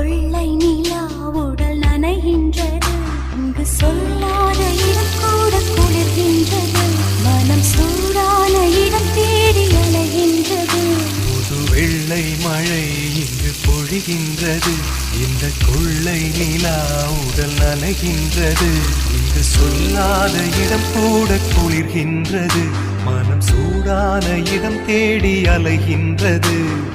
கொள்ளை நிலா உடல் நனைகின்றது. இங்கு சொல்லாத இடம் கூட குளிர்கின்றது. மனம் சூடான இடம் தேடி அலைகின்றது. புது வெள்ளை மழை இங்கு பொழிகின்றது. இந்த கொள்ளை நிலா உடல் நனைகின்றது. இங்கு சொல்லாத இடம் கூட குளிர்கின்றது. மனம் சூடான இடம் தேடி அலைகின்றது.